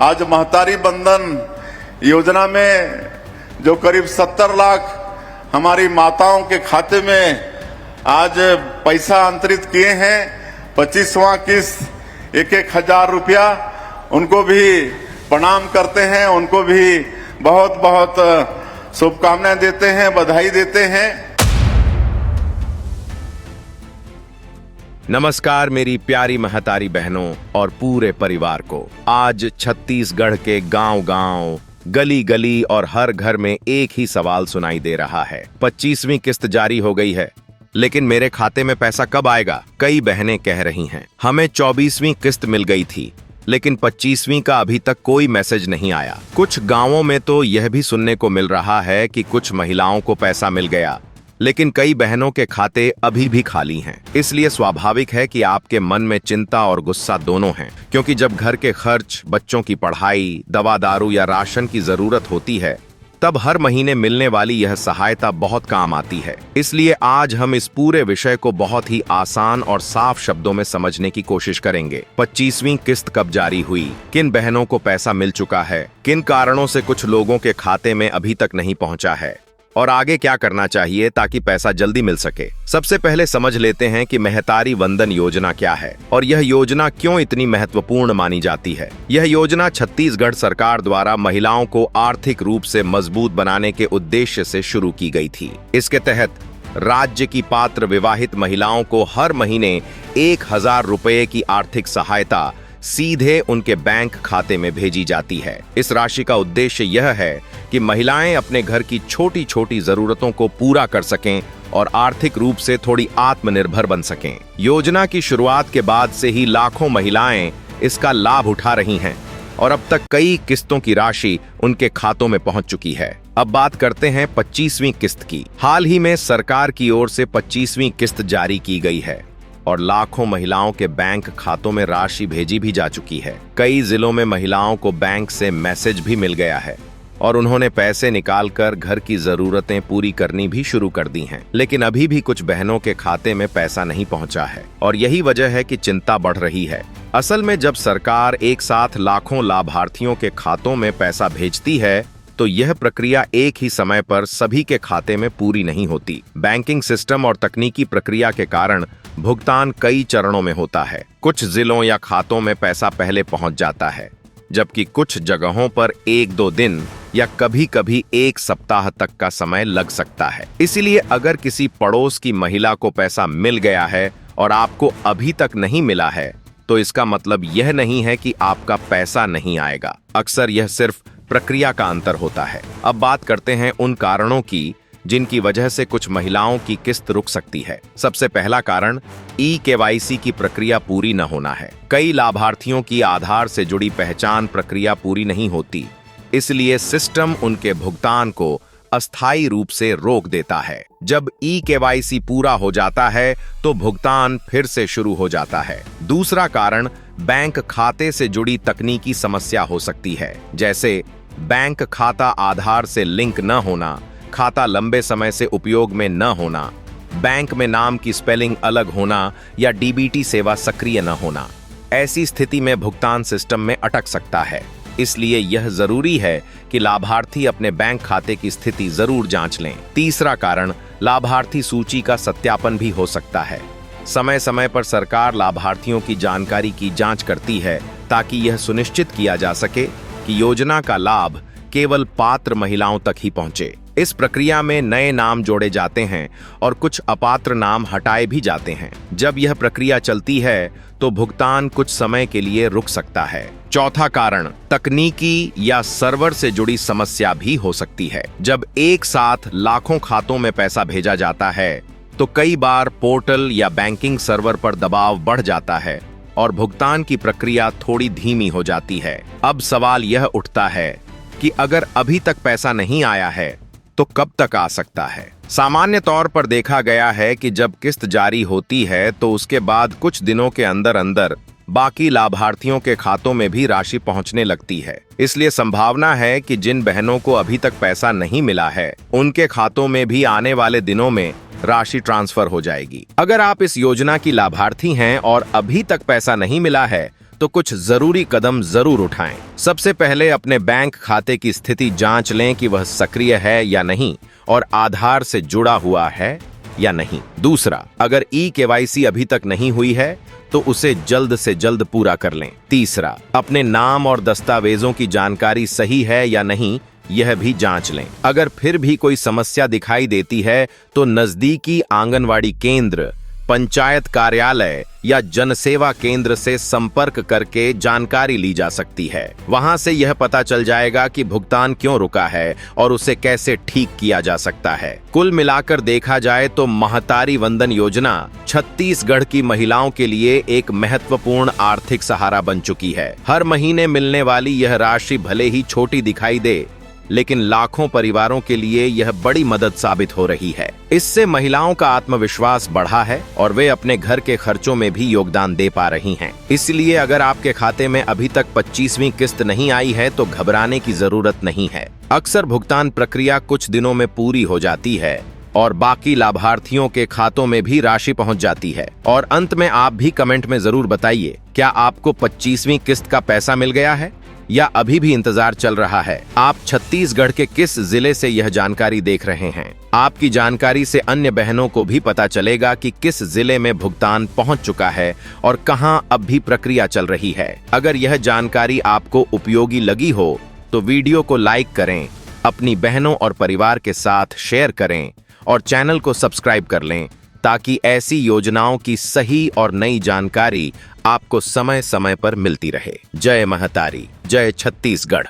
आज महतारी बंधन योजना में जो करीब 70 लाख हमारी माताओं के खाते में आज पैसा अंतरित किए हैं, 25वां किस्त 1,000 रुपया, उनको भी प्रणाम करते हैं, उनको भी बहुत बहुत शुभकामनाएं देते हैं, बधाई देते हैं। नमस्कार मेरी प्यारी महतारी बहनों और पूरे परिवार को। आज छत्तीसगढ़ के गांव-गांव, गली-गली और हर घर में एक ही सवाल सुनाई दे रहा है। 25वीं किस्त जारी हो गई है, लेकिन मेरे खाते में पैसा कब आएगा? कई बहनें कह रही हैं, हमें 24वीं किस्त मिल गई थी, लेकिन 25वीं का अभी तक कोई मैसेज नहीं आया। कुछ गांवों में तो यह भी सुनने को मिल रहा है कि कुछ महिलाओं को पैसा मिल गया, लेकिन कई बहनों के खाते अभी भी खाली हैं। इसलिए स्वाभाविक है कि आपके मन में चिंता और गुस्सा दोनों हैं, क्योंकि जब घर के खर्च, बच्चों की पढ़ाई, दवा दारू या राशन की जरूरत होती है, तब हर महीने मिलने वाली यह सहायता बहुत काम आती है। इसलिए आज हम इस पूरे विषय को बहुत ही आसान और साफ शब्दों में समझने की कोशिश करेंगे। 25वीं किस्त कब जारी हुई, किन बहनों को पैसा मिल चुका है, किन कारणों से कुछ लोगों के खाते में अभी तक नहीं पहुंचा है, और आगे क्या करना चाहिए ताकि पैसा जल्दी मिल सके। सबसे पहले समझ लेते हैं कि महतारी वंदन योजना क्या है और यह योजना क्यों इतनी महत्वपूर्ण मानी जाती है। यह योजना छत्तीसगढ़ सरकार द्वारा महिलाओं को आर्थिक रूप से मजबूत बनाने के उद्देश्य से शुरू की गई थी। इसके तहत राज्य की पात्र विवाहित महिलाओं को हर महीने 1,000 रुपये की आर्थिक सहायता सीधे उनके बैंक खाते में भेजी जाती है। इस राशि का उद्देश्य यह है कि महिलाएं अपने घर की छोटी छोटी जरूरतों को पूरा कर सकें और आर्थिक रूप से थोड़ी आत्मनिर्भर बन सकें। योजना की शुरुआत के बाद से ही लाखों महिलाएं इसका लाभ उठा रही हैं और अब तक कई किस्तों की राशि उनके खातों में पहुंच चुकी है। अब बात करते हैं 25वीं किस्त की। हाल ही में सरकार की ओर से 25वीं किस्त जारी की गई है और लाखों महिलाओं के बैंक खातों में राशि भेजी भी जा चुकी है। कई जिलों में महिलाओं को बैंक से मैसेज भी मिल गया है और उन्होंने पैसे निकालकर घर की जरूरतें पूरी करनी भी शुरू कर दी हैं। लेकिन अभी भी कुछ बहनों के खाते में पैसा नहीं पहुंचा है और यही वजह है कि चिंता बढ़ रही है। असल में जब सरकार एक साथ लाखों लाभार्थियों के खातों में पैसा भेजती है, तो यह प्रक्रिया एक ही समय पर सभी के खाते में पूरी नहीं होती। बैंकिंग सिस्टम और तकनीकी प्रक्रिया के कारण भुगतान कई चरणों में होता है। कुछ जिलों या खातों में पैसा पहले पहुंच जाता है, जबकि कुछ जगहों पर 1-2 दिन या कभी-कभी 1 सप्ताह तक का समय लग सकता है। इसीलिए अगर किसी पड़ोस की महिला को पैसा मिल गया है और आपको अभी तक नहीं मिला है, तो इसका मतलब यह नहीं है कि आपका पैसा नहीं आएगा। अक्सर यह सिर्फ प्रक्रिया का अंतर होता है। अब बात करते हैं उन कारणों की जिनकी वजह से कुछ महिलाओं की किस्त रुक सकती है। सबसे पहला कारण ई-केवाईसी की प्रक्रिया पूरी न होना है। कई लाभार्थियों की आधार से जुड़ी पहचान प्रक्रिया पूरी नहीं होती, इसलिए सिस्टम उनके भुगतान को अस्थायी रूप से रोक देता है। जब ई-केवाईसी पूरा हो जाता है तो भुगतान फिर से शुरू हो जाता है। दूसरा कारण बैंक खाते से जुड़ी तकनीकी समस्या हो सकती है, जैसे बैंक खाता आधार से लिंक न होना, खाता लंबे समय से उपयोग में न होना, बैंक में नाम की स्पेलिंग अलग होना या डीबीटी सेवा सक्रिय न होना। ऐसी स्थिति में भुगतान सिस्टम में अटक सकता है। इसलिए यह जरूरी है कि लाभार्थी अपने बैंक खाते की स्थिति जरूर जांच लें। तीसरा कारण लाभार्थी सूची का सत्यापन भी हो सकता है। समय समय पर सरकार लाभार्थियों की जानकारी की जांच करती है ताकि यह सुनिश्चित किया जा सके कि योजना का लाभ केवल पात्र महिलाओं तक ही पहुंचे। इस प्रक्रिया में नए नाम जोड़े जाते हैं और कुछ अपात्र नाम हटाए भी जाते हैं। जब यह प्रक्रिया चलती है तो भुगतान कुछ समय के लिए रुक सकता है। चौथा कारण तकनीकी या सर्वर से जुड़ी समस्या भी हो सकती है। जब एक साथ लाखों खातों में पैसा भेजा जाता है, तो कई बार पोर्टल या बैंकिंग सर्वर पर दबाव बढ़ जाता है और भुगतान की प्रक्रिया थोड़ी धीमी हो जाती है। अब सवाल यह उठता है कि अगर अभी तक पैसा नहीं आया है, तो कब तक आ सकता है? सामान्य तौर पर देखा गया है कि जब किस्त जारी होती है तो उसके बाद कुछ दिनों के अंदर अंदर बाकी लाभार्थियों के खातों में भी राशि पहुंचने लगती है। इसलिए संभावना है कि जिन बहनों को अभी तक पैसा नहीं मिला है, उनके खातों में भी आने वाले दिनों में राशि ट्रांसफर हो जाएगी। अगर आप इस योजना की लाभार्थी हैं और अभी तक पैसा नहीं मिला है, तो कुछ जरूरी कदम जरूर उठाएं। सबसे पहले अपने बैंक खाते की स्थिति जांच लें कि वह सक्रिय है या नहीं और आधार से जुड़ा हुआ है या नहीं। दूसरा, अगर ई-केवाईसी अभी तक नहीं हुई है तो उसे जल्द से जल्द पूरा कर लें। तीसरा, अपने नाम और दस्तावेजों की जानकारी सही है या नहीं यह भी जांच लें। अगर फिर भी कोई समस्या दिखाई देती है तो नजदीकी आंगनवाड़ी केंद्र, पंचायत कार्यालय या जनसेवा केंद्र से संपर्क करके जानकारी ली जा सकती है। वहां से यह पता चल जाएगा कि भुगतान क्यों रुका है और उसे कैसे ठीक किया जा सकता है। कुल मिलाकर देखा जाए तो महतारी वंदन योजना छत्तीसगढ़ की महिलाओं के लिए एक महत्वपूर्ण आर्थिक सहारा बन चुकी है। हर महीने मिलने वाली यह राशि भले ही छोटी दिखाई दे, लेकिन लाखों परिवारों के लिए यह बड़ी मदद साबित हो रही है। इससे महिलाओं का आत्मविश्वास बढ़ा है और वे अपने घर के खर्चों में भी योगदान दे पा रही हैं। इसलिए अगर आपके खाते में अभी तक 25वीं किस्त नहीं आई है तो घबराने की जरूरत नहीं है। अक्सर भुगतान प्रक्रिया कुछ दिनों में पूरी हो जाती है और बाकी लाभार्थियों के खातों में भी राशि पहुंच जाती है। और अंत में आप भी कमेंट में जरूर बताइए, क्या आपको 25वीं किस्त का पैसा मिल गया है या अभी भी इंतजार चल रहा है? आप छत्तीसगढ़ के किस जिले से यह जानकारी देख रहे हैं? आपकी जानकारी से अन्य बहनों को भी पता चलेगा कि किस जिले में भुगतान पहुंच चुका है और कहां अब भी प्रक्रिया चल रही है। अगर यह जानकारी आपको उपयोगी लगी हो तो वीडियो को लाइक करें, अपनी बहनों और परिवार के साथ शेयर करें और चैनल को सब्सक्राइब कर लें ताकि ऐसी योजनाओं की सही और नई जानकारी आपको समय समय पर मिलती रहे। जय महतारी, जय छत्तीसगढ़।